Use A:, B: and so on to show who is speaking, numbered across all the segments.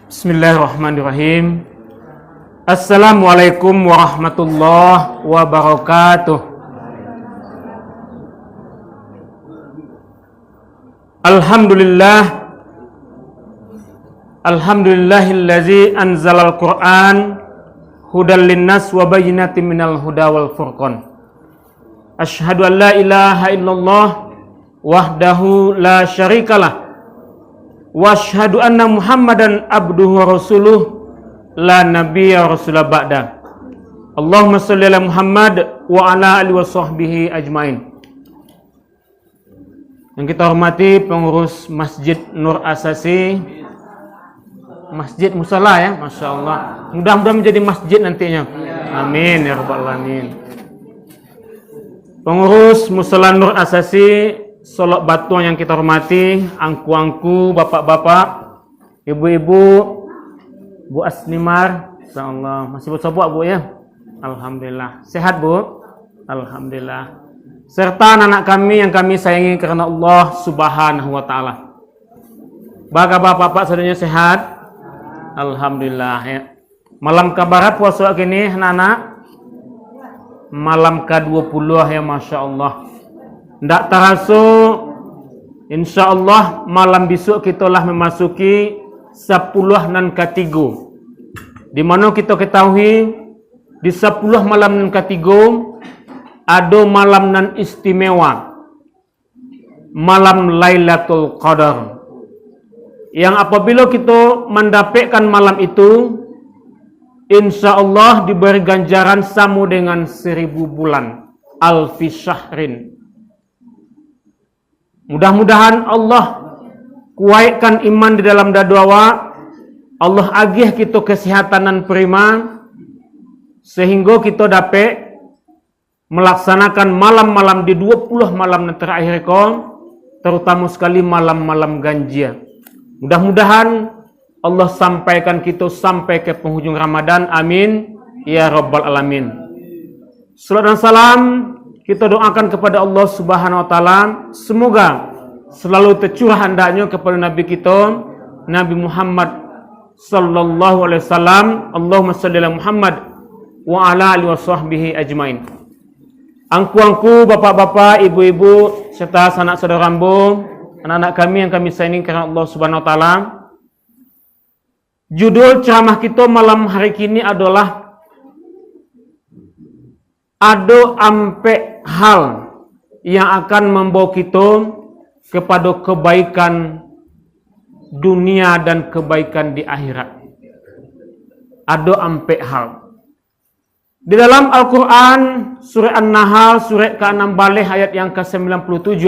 A: Bismillahirrahmanirrahim. Assalamualaikum warahmatullahi wabarakatuh. Alhamdulillahillazi anzalal Qur'an hudal linnas wa bayyinatin minal huda wal furqan. Asyhadu an la ilaha illallah wahdahu la syarikalah wa asyhadu anna Muhammadan abduhu wa rasuluh la nabiyya rasulah ba'da. Allahumma shalli ala Muhammad wa ala alihi wa sahbihi ajmain. Yang kita hormati pengurus Masjid Nur Asasi, Masjid Musala ya, Masya Allah. Mudah-mudahan menjadi masjid nantinya. Amin ya rabbal alamin. Pengurus Musala Nur Asasi Solok Batuang yang kita hormati, angku-angku, bapak-bapak, ibu-ibu, Bu Asnimar, insyaallah masih bersobok Bu ya. Alhamdulillah. Sehat Bu? Alhamdulillah. Serta anak-anak kami yang kami sayangi karena Allah Subhanahu wa taala. Bagaimana bapak-bapak saudaranya sehat? Alhamdulillah ya. Malam kabarat puasa gini anak-anak? Malam ke-20 ya, Masya Allah. Ndak terasa, insya Allah malam besok kita lah memasuki 10 nan ketiga. Di mana kita ketahui di 10 malam nan ketiga ada malam nan istimewa, malam Lailatul Qadar. Yang apabila kita mendapatkan malam itu, insya Allah diberi ganjaran sama dengan 1000 bulan, alfi syahrin. Mudah-mudahan Allah kuatkan iman di dalam dada awak. Allah agih kita kesehatan dan prima sehingga kita dapat melaksanakan malam-malam di 20 malam terakhir terutama sekali malam-malam ganjil. Mudah-mudahan Allah sampaikan kita sampai ke penghujung Ramadan. Amin ya rabbal alamin. Salam dan salam kita doakan kepada Allah Subhanahu wa taala, semoga selalu tercurah hendaknya kepada Nabi kita, Nabi Muhammad sallallahu alaihi wasallam. Allahumma shalli ala Muhammad wa ala alihi washabbihi ajmain. Angku-angku, bapak-bapak, ibu-ibu serta sanak saudara rambo, anak-anak kami yang kami sayangi karena Allah Subhanahu wa taala. Judul ceramah kita malam hari ini adalah ada ampe hal yang akan membawa kita kepada kebaikan dunia dan kebaikan di akhirat. Ada ampe hal. Di dalam Al-Quran, surah An-Nahl, surah ke-6 balik ayat yang ke-97.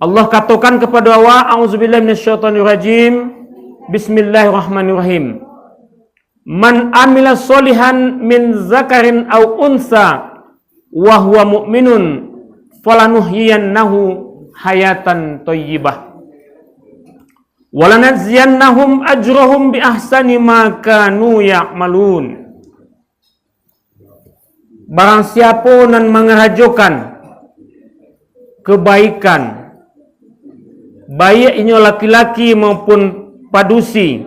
A: Allah katakan kepada wa a'udzubillahi minasyaitonirrajim. Bismillahirrahmanirrahim. Man amila solihan min zakarin aw unsa wa huwa mu'minun falanuhyiyannahu hayatan thayyibah wa lanajziyannahum ajrahum bi ahsani ma kanu ya'malun. Barang siapa yang mengerajokan kebaikan, baik ini laki-laki maupun padusi,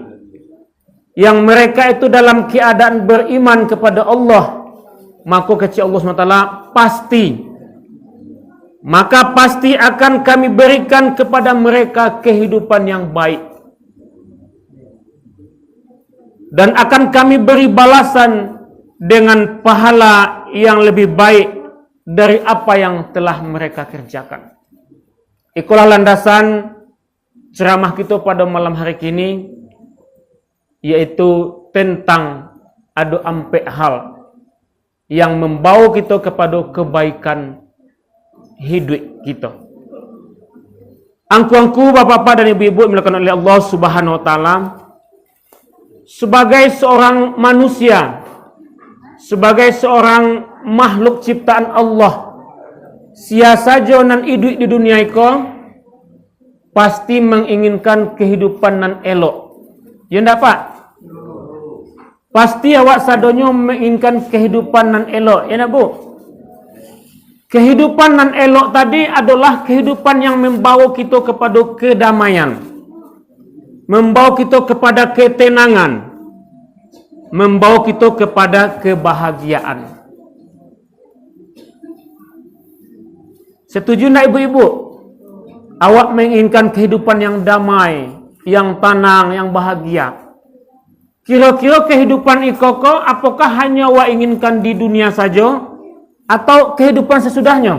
A: yang mereka itu dalam keadaan beriman kepada Allah, maka kata Allah SWT pasti akan kami berikan kepada mereka kehidupan yang baik, dan akan kami beri balasan dengan pahala yang lebih baik dari apa yang telah mereka kerjakan. Itulah landasan ceramah kita pada malam hari ini, yaitu tentang ada ampe hal yang membawa kita kepada kebaikan hidup kita. Angku-angku, bapak-bapak dan ibu-ibu dimuliakan oleh Allah Subhanahu wa taala, sebagai seorang manusia, sebagai seorang makhluk ciptaan Allah, sia saja nan hidup di dunia ini pasti menginginkan kehidupan nan elok. Ya ndak Pak? Pasti awak sadonyo menginginkan kehidupan nan elok. Ya ndak Bu? Kehidupan nan elok tadi adalah kehidupan yang membawa kita kepada kedamaian. membawa kita kepada ketenangan, membawa kita kepada kebahagiaan. Setuju tak ibu-ibu? Awak menginginkan kehidupan yang damai, yang tenang, yang bahagia. Kira-kira kehidupan ikoko apakah hanya awak inginkan di dunia saja atau kehidupan sesudahnya?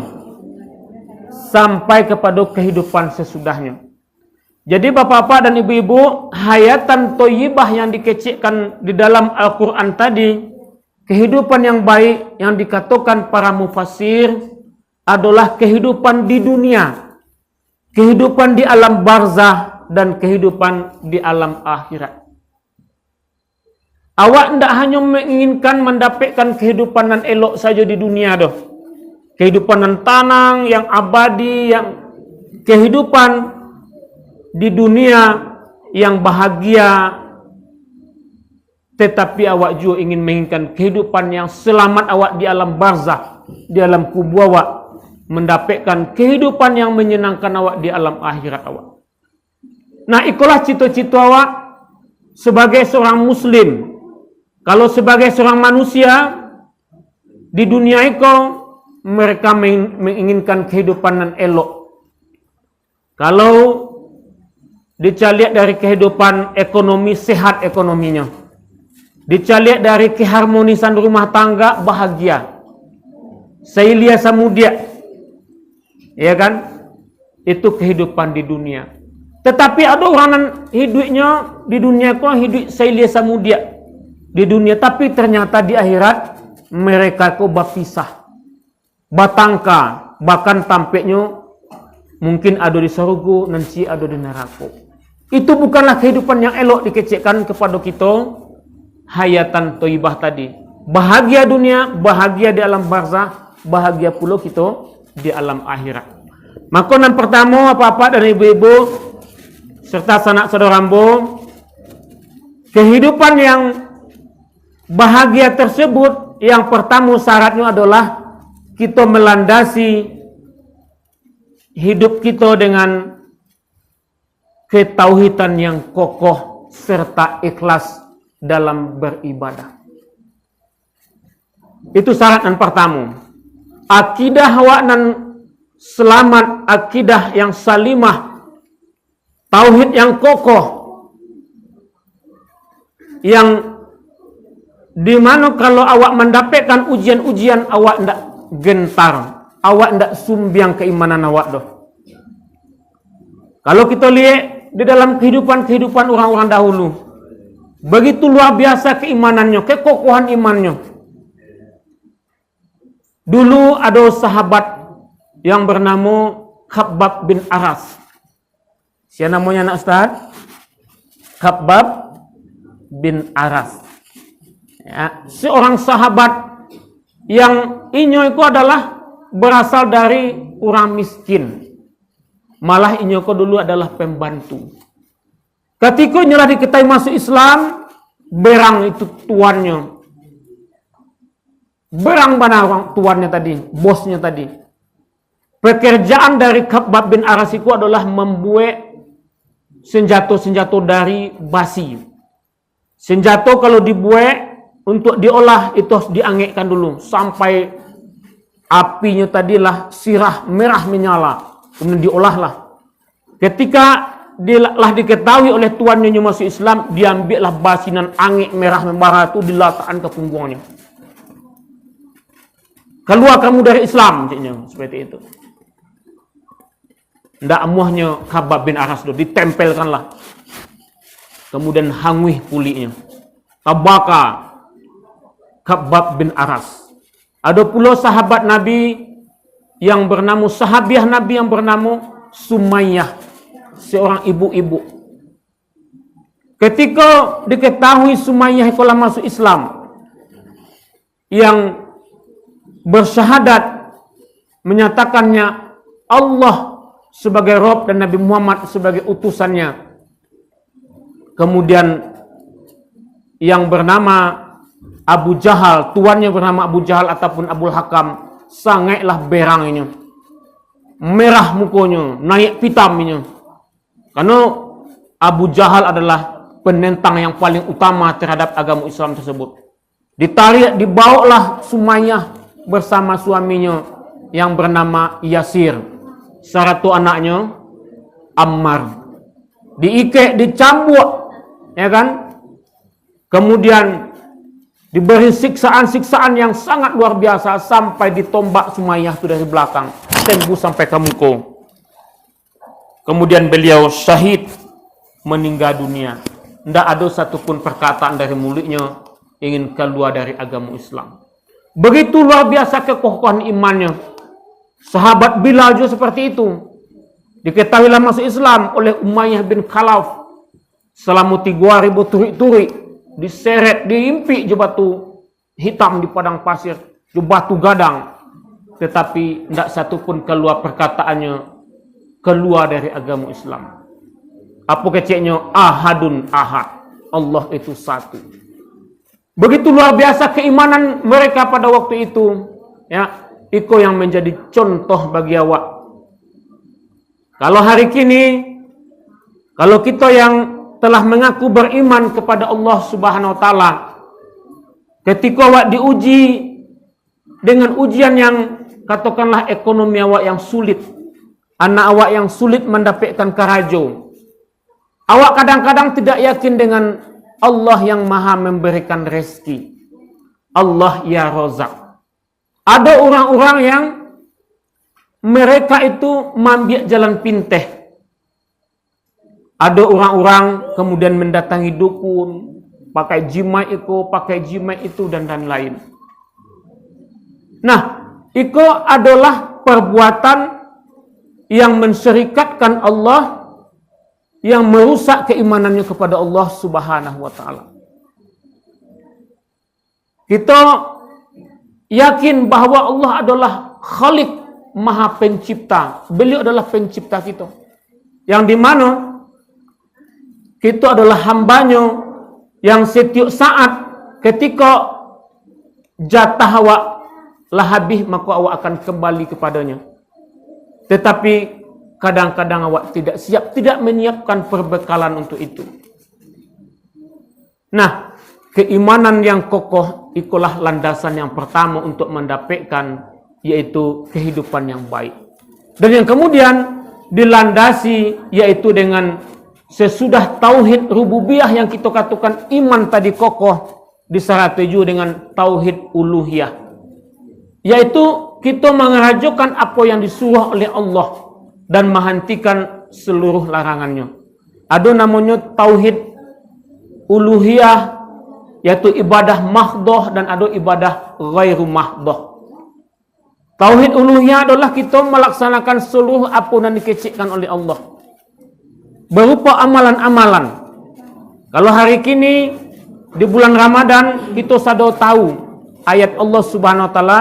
A: Sampai kepada kehidupan sesudahnya. Jadi bapak-bapak dan ibu-ibu, hayatan thayyibah yang dikecikkan di dalam Al-Quran tadi, kehidupan yang baik yang dikatakan para mufassir adalah kehidupan di dunia, kehidupan di alam barzah, dan kehidupan di alam akhirat. Awak tidak hanya menginginkan mendapatkan kehidupan yang elok saja di dunia doh. Kehidupan yang tenang, yang abadi, yang kehidupan di dunia yang bahagia. Tetapi awak juga ingin menginginkan kehidupan yang selamat awak di alam barzah, di alam kubur awak, mendapatkan kehidupan yang menyenangkan awak di alam akhirat awak. Nah, itulah cita-cita awak sebagai seorang muslim. Kalau sebagai seorang manusia di dunia itu mereka menginginkan kehidupan yang elok. Kalau dicaliat dari kehidupan ekonomi, sehat ekonominya. Dicaliat dari keharmonisan rumah tangga, bahagia. Sailia samudia. Ya kan? Itu kehidupan di dunia. Tetapi ada orang yang hidupnya di dunia kok hidup sailia samudia. Di dunia, tapi ternyata di akhirat mereka kok berpisah. Batangka, bahkan tampaknya mungkin ada di surga, nanti ada di neraka. Itu bukanlah kehidupan yang elok dikecekkan kepada kita. Hayatan thayyibah tadi. Bahagia dunia, bahagia di alam barzah, bahagia pula kita di alam akhirat. Maka yang pertama, apa-apa dan ibu-ibu serta sanak saudara rambo, kehidupan yang bahagia tersebut yang pertama syaratnya adalah kita melandasi hidup kita dengan ketauhidan yang kokoh serta ikhlas dalam beribadah. Itu syarat yang pertama. Akidah awak dan selamat, akidah yang salimah, tauhid yang kokoh, yang dimana kalau awak mendapatkan ujian-ujian awak tidak gentar, awak tidak sumbiang keimanan awak doh. Kalau kita lihat di dalam kehidupan orang-orang dahulu, begitu luar biasa keimanannya, kekokohan imannya. Dulu ada sahabat yang bernama Khabbab bin Aras. Siapa namanya anak Ustaz? Khabbab bin Aras. Ya, seorang sahabat yang inyo itu adalah berasal dari orang miskin. Malah inyo itu dulu adalah pembantu. Ketika nyolah diketahui masuk Islam, berang itu tuannya. Berang mana orang tuannya tadi, bosnya tadi. Pekerjaan dari Khabbab bin Aras itu adalah membuat senjata-senjata dari basi. Senjata kalau dibuat untuk diolah itu harus diangekkan dulu sampai apinya tadilah sirah merah menyala, kemudian diolahlah. Ketika telah diketahui oleh tuannya masuk Islam, diambillah basinan angek merah membara itu diletakkan ke punggungnya. Keluar kamu dari Islam, ciknya seperti itu. Ndak amuhnya Khabbab bin Aras itu ditempelkanlah. Kemudian hangwih kulitnya. Tabaka Khabbab bin Aras. Ada pula sahabat Nabi yang bernama sahabiah Nabi yang bernama Sumayyah, seorang ibu-ibu. Ketika diketahui Sumayyah telah masuk Islam, yang bersyahadat menyatakannya Allah sebagai Rabb dan Nabi Muhammad sebagai utusannya. Kemudian yang bernama Abu Jahal, tuannya bernama Abu Jahal ataupun Abul Hakam, sangatlah berang ini. Merah mukanya, naik pitam ini. Karena Abu Jahal adalah penentang yang paling utama terhadap agama Islam tersebut. Ditarik, dibawalah Sumayyah bersama suaminya yang bernama Yasir, satu anaknya Ammar. Diikat, dicambuk, ya kan? Kemudian diberi siksaan-siksaan yang sangat luar biasa sampai ditombak Sumayyah itu dari belakang, tembus sampai ke muka. Kemudian beliau syahid, meninggal dunia. Tidak ada satupun perkataan dari mulutnya ingin keluar dari agama Islam. Begitu luar biasa kekokohan imannya. Sahabat Bilal juga seperti itu. Diketahuilah masuk Islam oleh Umayyah bin Khalaf. Selama 3.000 turi-turi diseret, diimpi je batu hitam di padang pasir, je batu gadang. Tetapi tidak satupun keluar perkataannya keluar dari agama Islam. Apa keceknya? Ahadun ahad. Allah itu satu. Begitu luar biasa keimanan mereka pada waktu itu. Ya, itu yang menjadi contoh bagi awak. Kalau hari kini, kalau kita yang telah mengaku beriman kepada Allah Subhanahu wa taala, ketika awak diuji dengan ujian yang katakanlah ekonomi awak yang sulit, anak awak yang sulit mendapatkan karajo, awak kadang-kadang tidak yakin dengan Allah yang maha memberikan rezeki. Allah ya Razak. Ada orang-orang yang mereka itu mambiak jalan pinteh. Ada orang-orang kemudian mendatangi dukun, pakai jimai itu dan lain. Nah, itu adalah perbuatan yang mensyirikatkan Allah, yang merusak keimanannya kepada Allah Subhanahu wa taala. Kita yakin bahwa Allah adalah Khalik, Maha Pencipta. Beliau adalah pencipta kita. Yang di mana kita adalah hambanya yang setiap saat ketika jatah awak lah habis, maka awak akan kembali kepadanya. Tetapi kadang-kadang awak tidak siap, tidak menyiapkan perbekalan untuk itu. Nah, keimanan yang kokoh itulah landasan yang pertama untuk mendapatkan yaitu kehidupan yang baik. Dan yang kemudian dilandasi yaitu dengan sesudah tauhid rububiyah yang kita katakan iman tadi kokoh, disertai dengan tauhid uluhiyah. Yaitu kita mengerjakan apa yang disuruh oleh Allah dan menghentikan seluruh larangannya. Ada namanya tauhid uluhiyah, yaitu ibadah mahdoh, dan ada ibadah ghairu mahdoh. Tauhid uluhiyah adalah kita melaksanakan seluruh apa yang dikecikkan oleh Allah berupa amalan-amalan. Kalau hari kini di bulan Ramadan kita sudah tahu ayat Allah Subhanahu wa taala,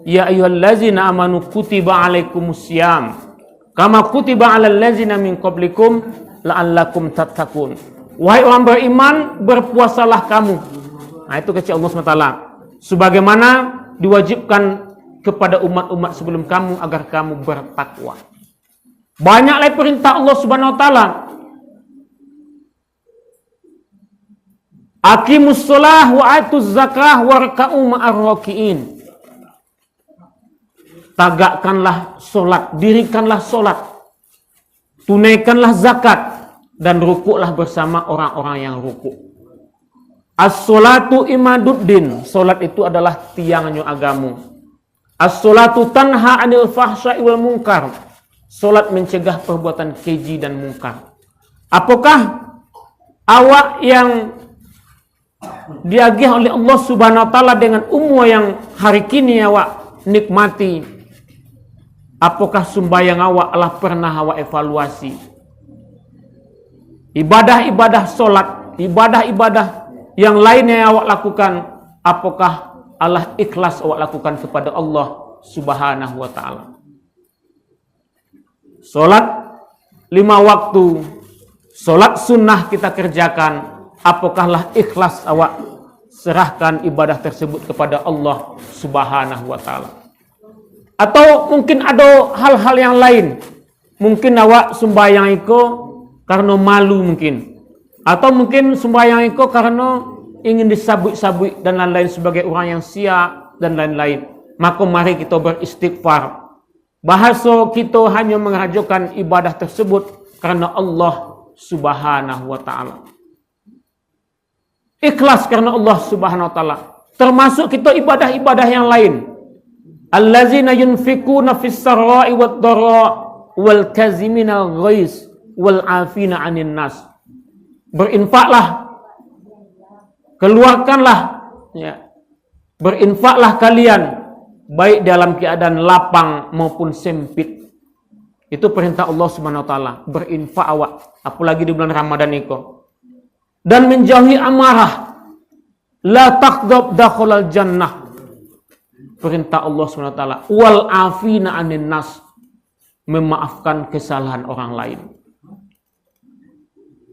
A: ya ayyuhallazina amanu kutiba alaikumusiyam kama kutiba alal ladzina min qablikum la'allakum tattaqun. Wahai orang beriman, berpuasalah kamu. Nah, itu kecil Allah SWT. Sebagaimana diwajibkan kepada umat-umat sebelum kamu agar kamu bertakwa. Banyaklah perintah Allah Subhanahu wa taala. Aqimus shalah wa atuz zakah warka'u ma'ar raki'in. Tagakkanlah solat, dirikanlah solat, tunaikanlah zakat, dan rukuklah bersama orang-orang yang rukuk. As-sholatu imaduddin, solat itu adalah tiangnya agamu. As-sholatu tanha anil fahsya'i wal munkar, solat mencegah perbuatan keji dan mungkar. Apakah awak yang diagih oleh Allah Subhanahu wa taala dengan umur yang hari kini awak nikmati, apakah sembahyang awak telah pernah awak evaluasi? Ibadah-ibadah solat, ibadah-ibadah yang lainnya yang awak lakukan, apakah Allah ikhlas awak lakukan kepada Allah Subhanahu wa taala? Solat 5 waktu, solat sunnah kita kerjakan, apakahlah ikhlas awak serahkan ibadah tersebut kepada Allah Subhanahu wa taala? Atau mungkin ada hal-hal yang lain, mungkin awak sembahyang itu karena malu mungkin. Atau mungkin sembahyang iko karena ingin disabui-sabui dan lain-lain sebagai orang yang siap dan lain-lain. Maka mari kita beristighfar. Bahasa kita hanya mengerjakan ibadah tersebut karena Allah Subhanahu wa taala. Ikhlas karena Allah Subhanahu wa taala. Termasuk kita ibadah-ibadah yang lain. Allazina yunfikuna fis sarai wad dara wal kaziminal ghaiz wal afina 'anil nas. Berinfaklah, keluarkanlah, ya. Berinfaklah kalian baik dalam keadaan lapang maupun sempit. Itu perintah Allah Subhanahu wa taala. Berinfak awak, apalagi di bulan Ramadan itu. Dan menjauhi amarah. La taqdab dakhalal jannah. Perintah Allah Subhanahu wa taala. Wal afina 'anil nas. Memaafkan kesalahan orang lain.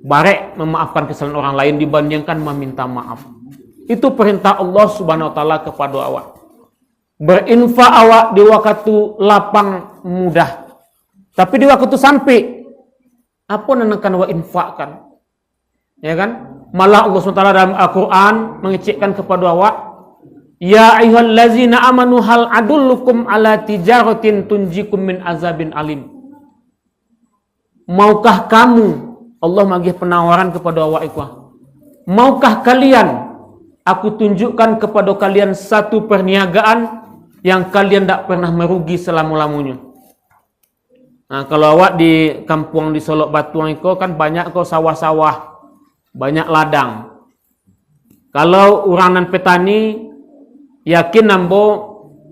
A: Barek memaafkan kesalahan orang lain dibandingkan meminta maaf. Itu perintah Allah Subhanahu wa taala kepada awak. Berinfak awak di waktu lapang mudah. Tapi di waktu sampai apa nanakan wa infakkan? Ya kan? Malah Allah SWT dalam Al-Quran mengecekkan kepada awak, ya ayyuhallazina amanu hal adullukum ala tijaratin tunjikum min azabin alim. Maukah kamu, Allah magih penawaran kepada awak ikhwah, maukah kalian aku tunjukkan kepada kalian satu perniagaan yang kalian tak pernah merugi selama-lamanya. Nah, kalau awak di kampung di Solok Batuang itu kan banyak kok sawah-sawah, banyak ladang. Kalau uranan petani, yakin nambo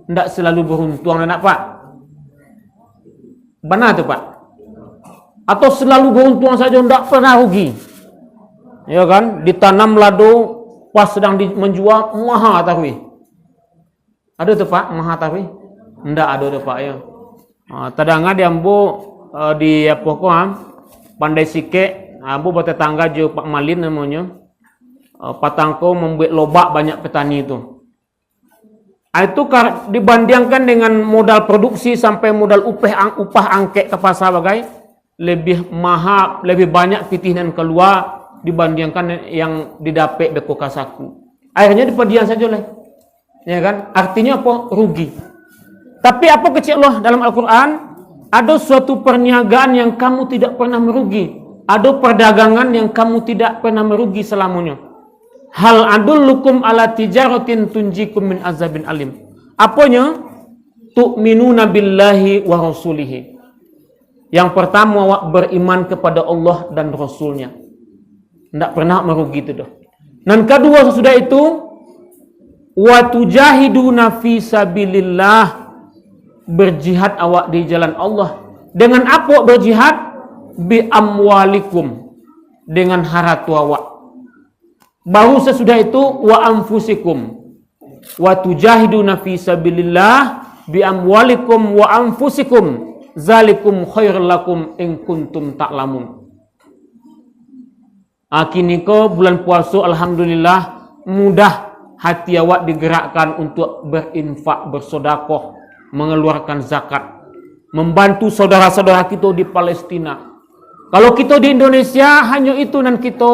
A: ndak selalu beruntung, nak Pak? Benar tuh Pak? Atau selalu beruntung saja ndak pernah rugi? Ya kan? Ditanam lado pas sedang menjual mahal tarwih. Ada tuh Pak mahal tarwih? Ndak ada tuh Pak ya. Tadanga di ambo di apa ko Pandai Sike, ambo bertetangga jo Pak Malin namanya. Patangko membuat lobak banyak petani itu. Itu dibandingkan dengan modal produksi sampai modal upah angket ke pasar bagai lebih mahal, lebih banyak pitihan keluar dibandingkan yang didapat beko kasaku. Akhirnya dipedian saja lah. Ya kan? Artinya apa? Rugi. Tapi apa kecil Allah dalam Al-Quran? Ada suatu perniagaan yang kamu tidak pernah merugi. Ada perdagangan yang kamu tidak pernah merugi selamanya. Hal adullukum ala tijaratin tunjikum min azabin alim. Apanya? Tu'minuna billahi wa rasulihi. Yang pertama awak beriman kepada Allah dan Rasulnya. Tidak pernah merugi itu dah. Dan kedua sesudah itu, wa tujahiduna fi sabilillah. Berjihad awak di jalan Allah. Dengan apa berjihad? Bi amwalikum. Dengan harta awak. Baru sesudah itu wa anfusikum. Wa tujahiduna fi sabilillah bi amwalikum wa anfusikum. Zalikum khairul lakum in kuntum ta'lamun. Kini ko bulan puasa alhamdulillah mudah hati awak digerakkan untuk berinfak, bersedekah, mengeluarkan zakat, membantu saudara-saudara kita di Palestina. Kalau kita di Indonesia hanya itu yang kita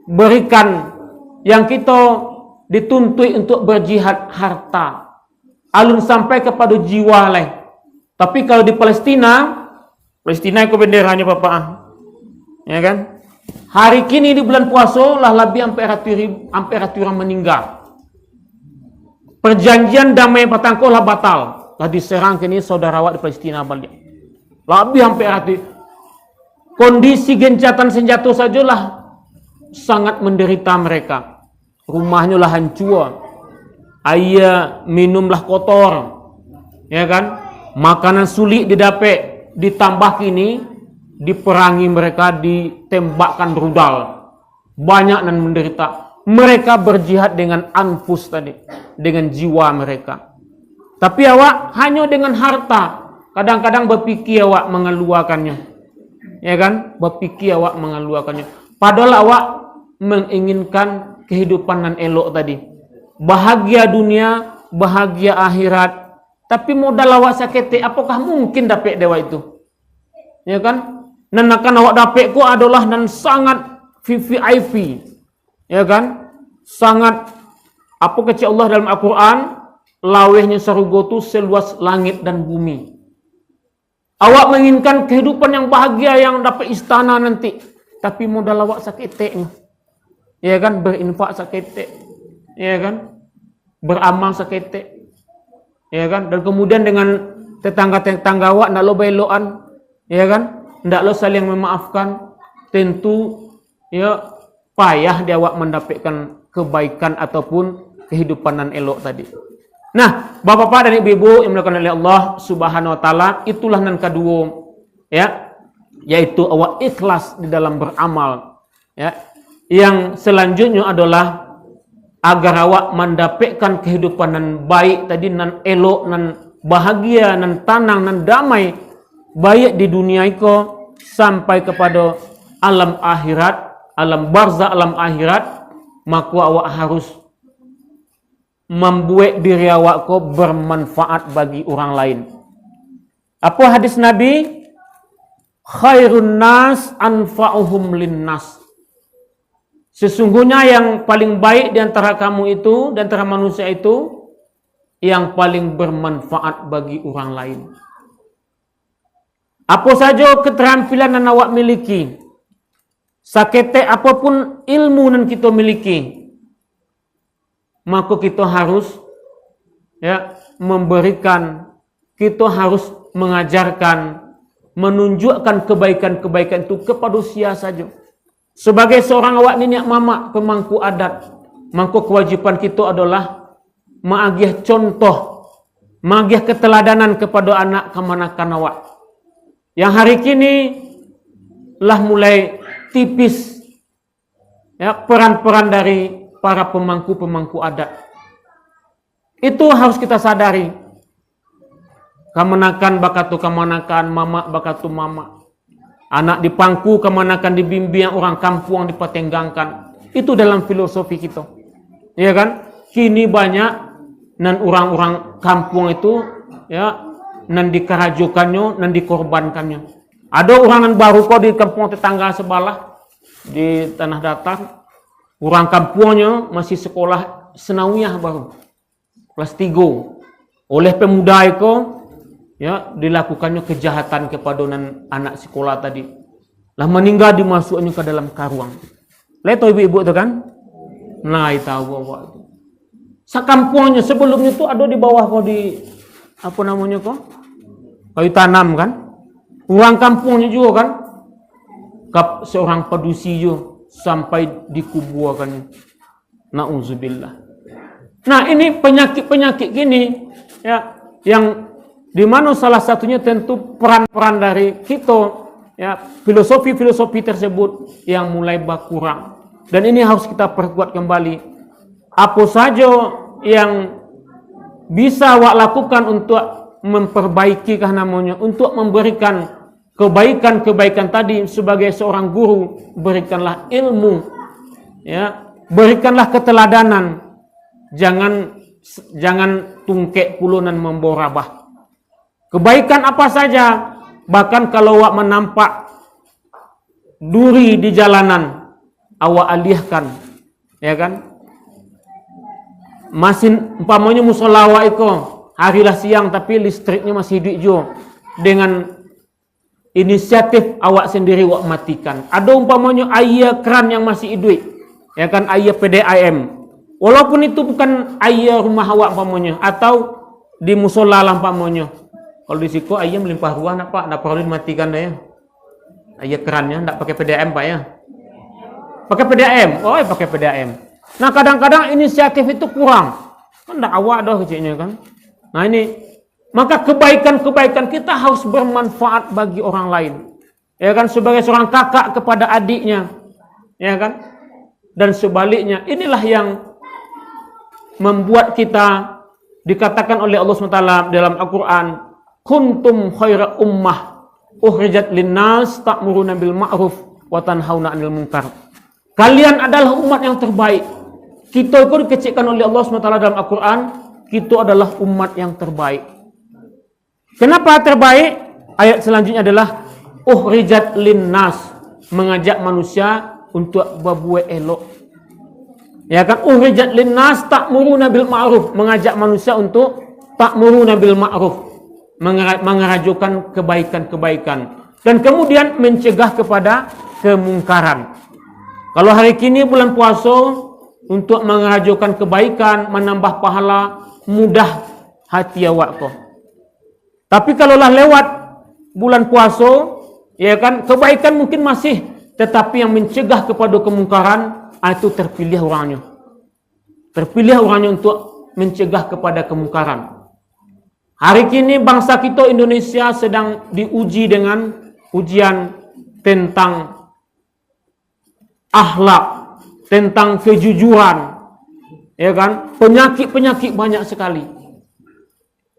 A: berikan, yang kita dituntut untuk berjihad harta, alun sampai kepada jiwa lain. Tapi kalau di Palestina itu benderanya Bapak, ya kan? Hari kini di bulan puasa lah lebih hampir orang meninggal. Perjanjian damai Patangko lah batal. Lah diserang kini saudara awak di Palestina balik. Lebih hampir hati. Kondisi gencatan senjata sajalah sangat menderita mereka. Rumahnya lah hancur. Air minumlah kotor. Ya kan? Makanan sulit didapat. Ditambah kini diperangi mereka, ditembakkan rudal. Banyak dan menderita. Mereka berjihad dengan anfus tadi, dengan jiwa mereka. Tapi awak hanya dengan harta. Kadang-kadang berpikir awak mengeluarkannya. Ya kan? Berpikir awak mengeluarkannya. Padahal awak menginginkan kehidupan yang elok tadi. Bahagia dunia, bahagia akhirat. Tapi modal awak sakit, apakah mungkin dapat dewa itu? Ya kan? nan akan awak dapat ko adalah nan sangat VVIP, ya kan? Sangat apa kata Allah dalam Al-Quran, lawehnya surga tu seluas langit dan bumi. Awak menginginkan kehidupan yang bahagia yang dapat istana nanti, tapi modal awak saketeknya, ya kan? Berinfak saketek, ya kan? Beramal saketek, ya kan? Dan kemudian dengan tetangga-tetangga awak ndak lo belokan, ya kan? Ndak lo saling memaafkan, tentu ya payah dia awak mendapatkan kebaikan ataupun kehidupan yang elok tadi. Nah, Bapak-bapak dan Ibu-ibu yang dimuliakan oleh Allah Subhanahu wa taala, itulah yang kedua, ya, yaitu awak ikhlas di dalam beramal, ya. Yang selanjutnya adalah agar awak mendapatkan kehidupan yang baik tadi, nan elok, nan bahagia, nan tenang, nan damai, baik di dunia iko sampai kepada alam akhirat, alam barzakh, alam akhirat, maka awak harus membuat diri awak ko bermanfaat bagi orang lain. Apa hadis Nabi? Khairun nas anfa'uhum linnas. Sesungguhnya yang paling baik di antara kamu itu, di antara manusia itu, yang paling bermanfaat bagi orang lain. Apa saja keterampilan yang awak miliki, sakete apapun ilmu yang kita miliki, maka kita harus ya memberikan, kita harus mengajarkan, menunjukkan kebaikan-kebaikan itu kepada siapa saja. Sebagai seorang awak nenek mama pemangku adat, maka kewajiban kita adalah mengagih contoh, mengagih keteladanan kepada anak kemanakan awak. Yang hari kini lah mulai tipis ya peran-peran dari para pemangku-pemangku adat. Itu harus kita sadari. Kemanakan bakatu kemanakan, mama bakatu mama. Anak dipangku kemanakan dibimbing orang kampung dipatenggangkan. Itu dalam filosofi kita. Ya kan? Kini banyak nan orang-orang kampung itu ya nan dikerajukannya, nan dikorbankannya. Ada orang nan baru kok di kampung tetangga sebelah di tanah datar. Orang kampungnya masih sekolah senawiyah baru. Kelas 3. Oleh pemuda itu ya dilakukannya kejahatan kepada anak sekolah tadi. Lah meninggal dimasukkannya ke dalam karuang. Lihat ibu-ibu itu kan? Nah, itu awak itu. Sakampungnya sebelumnya itu ada di bawah kok di apa namanya kok? Kayu tanam kan? Orang kampungnya juga kan? Seorang pedusi juga sampai dikuburkan. Nauzubillah. Nah, ini penyakit-penyakit gini ya yang di mana salah satunya tentu peran-peran dari kita ya, filosofi-filosofi tersebut yang mulai berkurang. Dan ini harus kita perkuat kembali. Apa saja yang bisa awak lakukan untuk memperbaiki namanya, untuk memberikan kebaikan-kebaikan tadi sebagai seorang guru, berikanlah ilmu, ya, berikanlah keteladanan. Jangan tungkek pulunan memborabah. Kebaikan apa saja, bahkan kalau awak menampak duri di jalanan, awak alihkan, ya kan? Masih umpamanya musola awak itu harilah siang tapi listriknya masih hidup juga. Dengan inisiatif awak sendiri awak matikan. Ada umpamanya air keran yang masih hidup, ya kan, air PDAM. Walaupun itu bukan air rumah awak umpamanya atau di musola umpamanya. Kalau di situ air melimpah ruah nak Pak, enggak perlu dimatikan dah ya. Air kerannya enggak pakai PDAM Pak ya. Pakai PDAM. Oh, ya pakai PDAM. Nah, kadang-kadang inisiatif itu kurang. Kan enggak awak dah kecilnya kan. Nah, ini maka kebaikan-kebaikan kita harus bermanfaat bagi orang lain. Ya kan, sebagai seorang kakak kepada adiknya. Ya kan? Dan sebaliknya, inilah yang membuat kita dikatakan oleh Allah SWT dalam Al-Quran, kuntum khaira ummah ukhrijat linnas ta'muruna bil ma'ruf wa tanhauna 'anil munkar. Kalian adalah umat yang terbaik. Kita itu dikecilkan oleh Allah SWT dalam Al-Quran, kita adalah umat yang terbaik. Kenapa terbaik? Ayat selanjutnya adalah uhrijat linnas, mengajak manusia untuk berbuat elok. Ya kan, uhrijat linnas ta'muruna bil ma'ruf, mengajak manusia untuk ta'muruna bil ma'ruf, mengerajukan kebaikan-kebaikan dan kemudian mencegah kepada kemungkaran. Kalau hari kini bulan puasa untuk mengerajukan kebaikan, menambah pahala, mudah hati awak kau. Tapi kalaulah lewat bulan puasa, ya kan, kebaikan mungkin masih, tetapi yang mencegah kepada kemungkaran, itu terpilih orangnya. Terpilih orangnya untuk mencegah kepada kemungkaran. Hari kini bangsa kita Indonesia sedang diuji dengan ujian tentang akhlak, tentang kejujuran, ya kan? Penyakit-penyakit banyak sekali.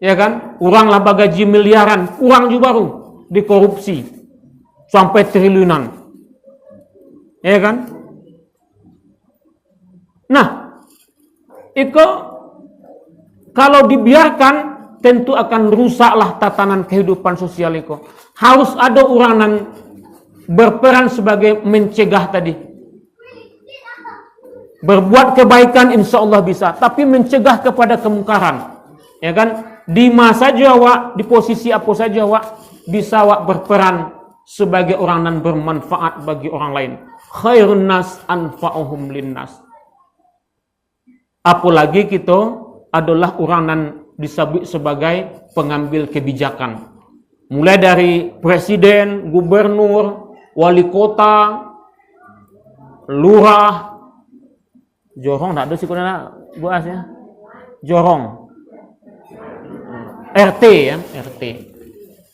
A: Ya kan? Uranglah bagaji miliaran, kurang juga baru dikorupsi sampai triliunan. Ya kan? Nah, itu kalau dibiarkan tentu akan rusaklah tatanan kehidupan sosial itu. Harus ada uranan berperan sebagai mencegah tadi. Berbuat kebaikan insya Allah bisa, tapi mencegah kepada kemungkaran. Ya kan? Di masa saja awak, di posisi apa saja awak, bisa awak berperan sebagai orang yang bermanfaat bagi orang lain. Khairun nas anfa'uhum linnas. Apalagi kita adalah orang yang disebut sebagai pengambil kebijakan. Mulai dari presiden, gubernur, wali kota, lurah, jorong, tak ada sih kuna buasnya, jorong, RT ya, RT.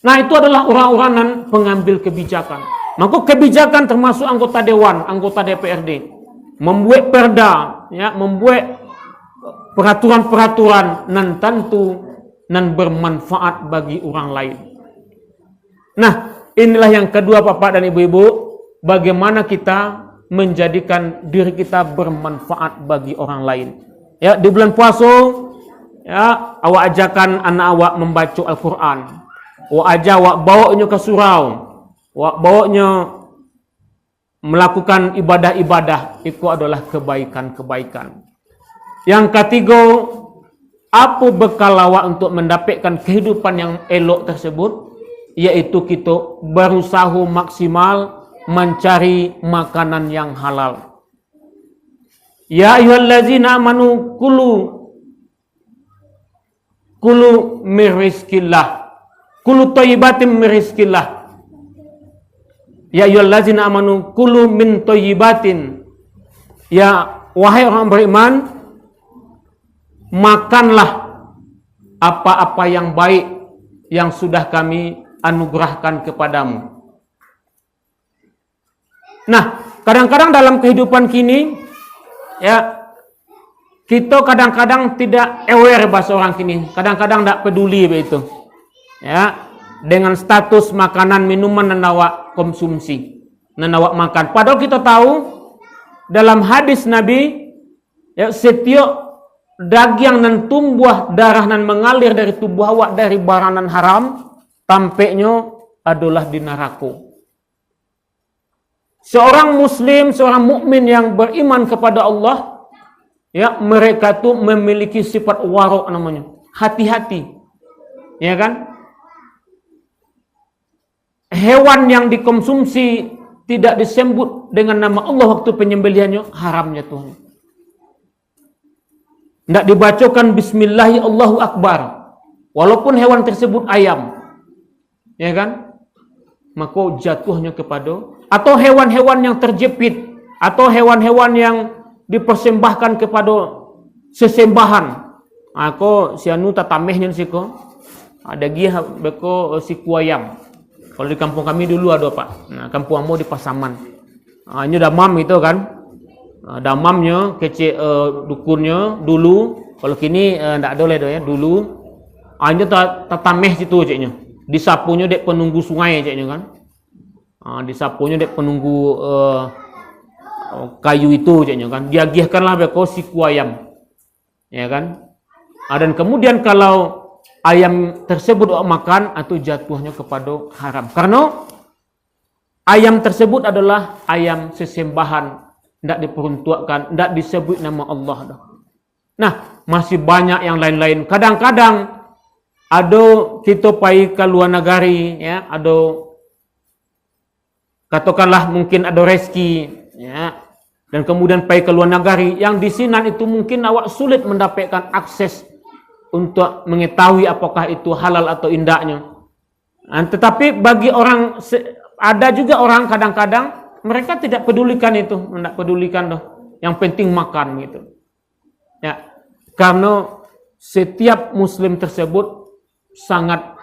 A: Nah itu adalah orang-orang pengambil kebijakan. Maka kebijakan termasuk anggota dewan, anggota DPRD, membuat perda, ya, membuat peraturan-peraturan nan tentu nan bermanfaat bagi orang lain. Nah inilah yang kedua Bapak dan Ibu-ibu, bagaimana kita menjadikan diri kita bermanfaat bagi orang lain. Ya, di bulan puasa, ya, awak ajakan anak awak membaca Al-Quran. Awak ajak awak bawanya ke surau. Awak bawanya melakukan ibadah-ibadah. Itu adalah kebaikan-kebaikan. Yang ketiga, apa bekal awak untuk mendapatkan kehidupan yang elok tersebut? Yaitu kita berusaha maksimal mencari makanan yang halal. Ya ayyuhallazina amanu kulu min rizqillah, kulu thayyibatin min rizqillah. Ya ayyuhallazina amanu kulu min thayyibatin. Ya wahai orang beriman, makanlah apa-apa yang baik yang sudah kami anugerahkan kepadamu. Nah, kadang-kadang dalam kehidupan kini, ya, kita kadang-kadang tidak aware bahasa orang kini, kadang-kadang tidak peduli begitu, ya, dengan status makanan minuman yang awak konsumsi, yang awak makan. Padahal kita tahu dalam hadis Nabi, ya, setiap daging dan tumbuh darah dan mengalir dari tubuh awak dari baranan haram, tampaknya adalah di neraka. Seorang muslim, seorang mukmin yang beriman kepada Allah, ya, mereka itu memiliki sifat warok namanya, hati-hati, ya kan? Hewan yang dikonsumsi tidak disebut dengan nama Allah waktu penyembelihannya, haramnya Tuhan. Tidak dibacakan Bismillahi Allahu Akbar, walaupun hewan tersebut ayam, ya kan? Maka jatuhnya kepada, atau hewan-hewan yang terjepit, atau hewan-hewan yang dipersembahkan kepada sesembahan. Aku sianu tatamehnya siko, ada gia beko siku ayam. Kalau di kampung kami dulu ada Pak. Nah, kampung kamu di Pasaman. Ini damam itu kan. Damamnya kecil dukunnya dulu. Kalau kini ndak ada ya dulu. Ini tatameh situ ceknya. Disapunya dek penunggu sungai ceknya kan. Disapunya dek penunggu kayu itu ceknya kan. Diagihkanlah beko siku ayam. Ya kan? Dan kemudian kalau ayam tersebut makan atau jatuhnya kepada haram. Karena ayam tersebut adalah ayam sesembahan, tidak diperuntukkan, tidak disebut nama Allah dah. Nah, masih banyak yang lain-lain. Kadang-kadang ada kita pergi ke luar negeri, ya, ada katakanlah mungkin ada rezeki, ya, dan kemudian pergi ke luar negeri, yang di sini itu mungkin awak sulit mendapatkan akses untuk mengetahui apakah itu halal atau indahnya. Tetapi bagi orang, ada juga orang kadang-kadang mereka tidak pedulikan itu, tidak pedulikan doh. Yang penting makan gitu. Ya, karena setiap Muslim tersebut sangat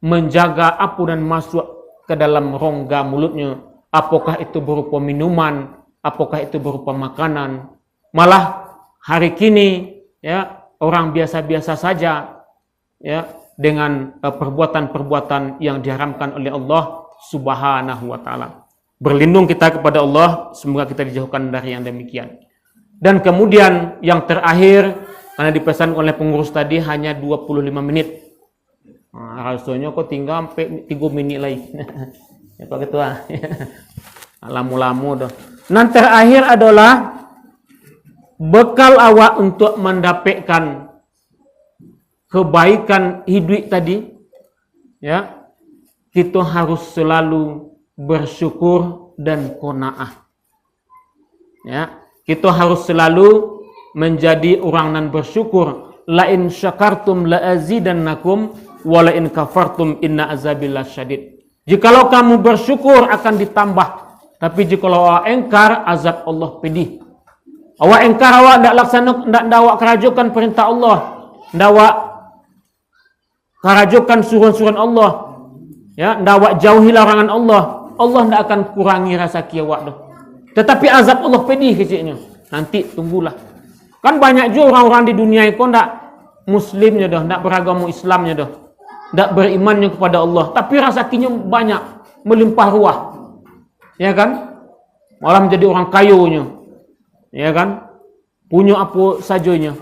A: menjaga apa dan masuk ke dalam rongga mulutnya. Apakah itu berupa minuman, apakah itu berupa makanan. Malah hari kini, ya, orang biasa-biasa saja, ya, dengan perbuatan-perbuatan yang diharamkan oleh Allah Subhanahu wa taala. Berlindung kita kepada Allah, semoga kita dijauhkan dari yang demikian. Dan kemudian yang terakhir, karena dipesan oleh pengurus tadi hanya 25 menit. Nah, rasanya kok tinggal sampai 3 menit lagi. Ya Pak Ketua. Lamu-lamu dah. Nah, terakhir adalah bekal awak untuk mendapatkan kebaikan hidup tadi, ya, kita harus selalu bersyukur dan qanaah. Ya, kita harus selalu menjadi orang yang bersyukur. La in syakartum la azidannakum wa la in kafartum inna azabi lasyadid. Jikalau kamu bersyukur akan ditambah, tapi jikalau awak engkar, azab Allah pedih. Awak engkar, awak ndak laksana, ndak awak kerajukan perintah Allah, ndak awak kerajukan suruhan-suruhan Allah, ya, ndak awak jauhi larangan Allah, Allah ndak akan kurangi rasa kiawak dah. Tetapi azab Allah pedih kecilnya. Nanti tunggulah. Kan banyak juga orang-orang di dunia itu ndak muslimnya dah, ndak beragama Islamnya dah, ndak berimannya kepada Allah, tapi rezekinya banyak, melimpah ruah. Ya kan? Malah menjadi orang kayunya. Ya kan? Punya apa sajanya.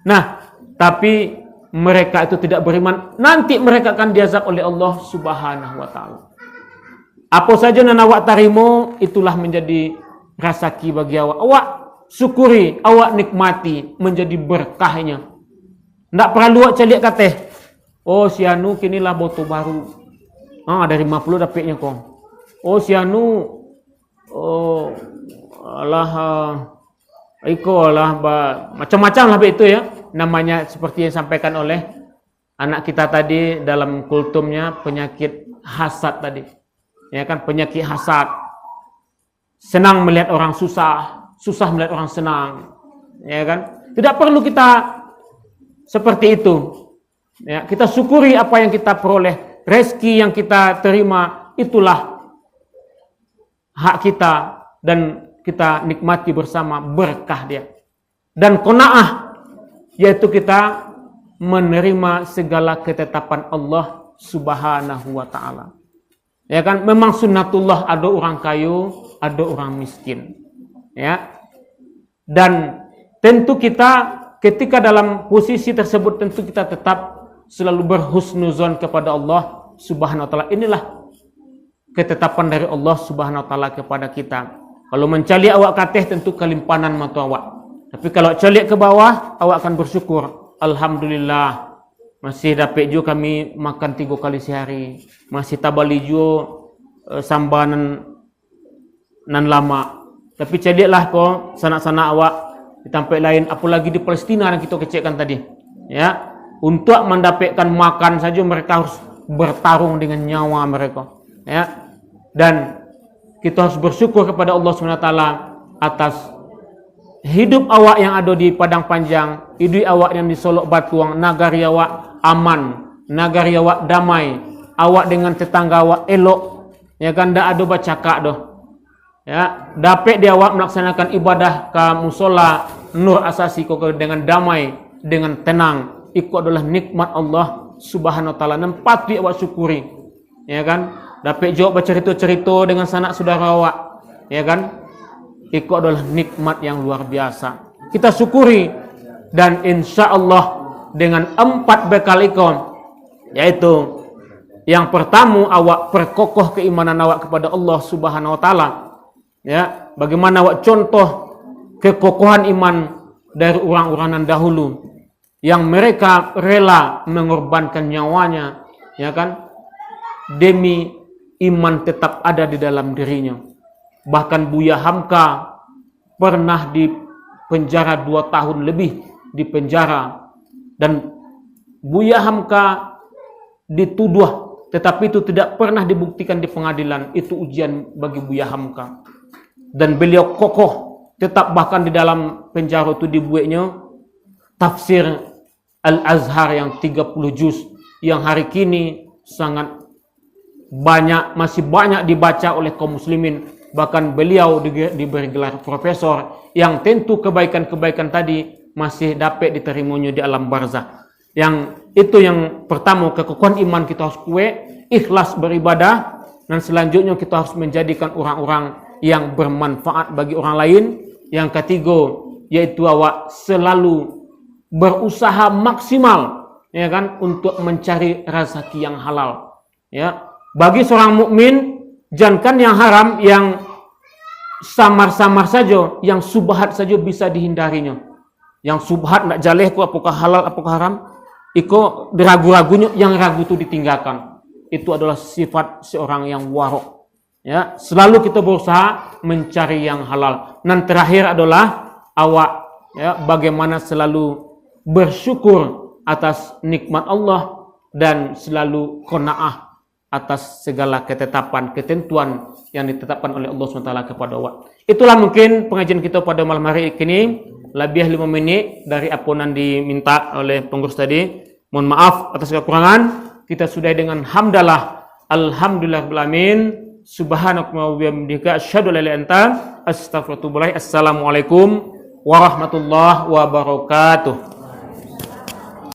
A: Nah, tapi mereka itu tidak beriman, nanti mereka akan diazab oleh Allah Subhanahu wa taala. Apa saja yang awak tarimo, itulah menjadi rezeki bagi awak. Awak syukuri, awak nikmati, menjadi berkahnya. Ndak perlu awak celiak kata, oh si anu kinilah botol baru. Dari 50 dapatnya kong. Oh si anu, oh alah, macam-macam lah itu ya. Namanya seperti yang disampaikan oleh anak kita tadi dalam kultumnya, penyakit hasad tadi. Ya kan, penyakit hasad. Senang melihat orang susah, susah melihat orang senang. Ya kan? Tidak perlu kita seperti itu. Ya, kita syukuri apa yang kita peroleh, rezeki yang kita terima, itulah hak kita dan kita nikmati bersama berkah dia. Dan qanaah, yaitu kita menerima segala ketetapan Allah Subhanahu wa taala. Ya kan, memang sunnatullah, ada orang kayu, ada orang miskin. Ya. Dan tentu kita ketika dalam posisi tersebut, tentu kita tetap selalu berhusnuzon kepada Allah Subhanahu wa taala. Inilah ketetapan dari Allah Subhanahu wa taala kepada kita. Kalau mencari awak kateh, tentu kelimpahan mata awak. Tapi kalau cari ke bawah, awak akan bersyukur. Alhamdulillah, masih dapat juga kami makan 3 kali sehari. Masih tabali juga sambanan nan lama. Tapi carilah kok sanak-sanak awak di tempat lain, apalagi di Palestina yang kita kecekkan tadi. Ya, untuk mendapatkan makan saja mereka harus bertarung dengan nyawa mereka. Ya, dan kita harus bersyukur kepada Allah SWT atas hidup awak yang ada di Padang Panjang, hidup awak yang di Solok Batuang, nagari awak aman, nagari awak damai, awak dengan tetangga awak elok, ya kan, tidak ada bacakak doh. Ya, dapat dia awak melaksanakan ibadah ke musola Nur Asasi kok dengan damai, dengan tenang. Itu adalah nikmat Allah Subhanahu wa taala, dan patut awak syukuri. Ya kan? Dapat jawab bercerita-cerita dengan sanak saudara awak. Ya kan? Itu adalah nikmat yang luar biasa. Kita syukuri, dan insya Allah dengan 4 bekal ikon, yaitu Yang pertama, awak perkokoh keimanan awak kepada Allah Subhanahu wa taala. Ya, bagaimana awak contoh kekokohan iman dari orang-orang dahulu yang mereka rela mengorbankan nyawanya, ya kan, demi iman tetap ada di dalam dirinya. Bahkan Buya Hamka pernah di penjara 2 tahun lebih di penjara, dan Buya Hamka dituduh tetapi itu tidak pernah dibuktikan di pengadilan. Itu ujian bagi Buya Hamka, dan beliau kokoh tetap, bahkan di dalam penjara itu dibuatnya tafsir Al-Azhar yang 30 juz yang hari kini sangat banyak, masih banyak dibaca oleh kaum muslimin. Bahkan beliau diberi gelar profesor, yang tentu kebaikan-kebaikan tadi masih dapat diterimanya di alam barzah. Yang itu yang pertama, kekokohan iman kita harus kuat, ikhlas beribadah, dan selanjutnya kita harus menjadikan orang-orang yang bermanfaat bagi orang lain. Yang ketiga, yaitu awak selalu berusaha maksimal, ya kan, untuk mencari rezeki yang halal. Ya, bagi seorang mukmin, jangan yang haram, yang samar-samar saja, yang subhat saja bisa dihindarinya. Yang subhat nak jaleh ku apakah halal apakah haram, iko diragu-ragunya, yang ragu itu ditinggalkan. Itu adalah sifat seorang yang warok. Ya, selalu kita berusaha mencari yang halal. Dan terakhir adalah awak, ya, bagaimana selalu bersyukur atas nikmat Allah dan selalu qanaah atas segala ketetapan, ketentuan yang ditetapkan oleh Allah SWT kepada awak. Itulah mungkin pengajian kita pada malam hari ini. Lebih 5 menit dari apa yang diminta oleh pengurus tadi. Mohon maaf atas kekurangan. Kita sudah dengan hamdalah. Alhamdulillahirabbil alamin. Subhanakallahumma wa bihamdika asyhadu an la ilaha illa anta astaghfiruka wa atubu ilaik. Assalamualaikum warahmatullahi wabarakatuh.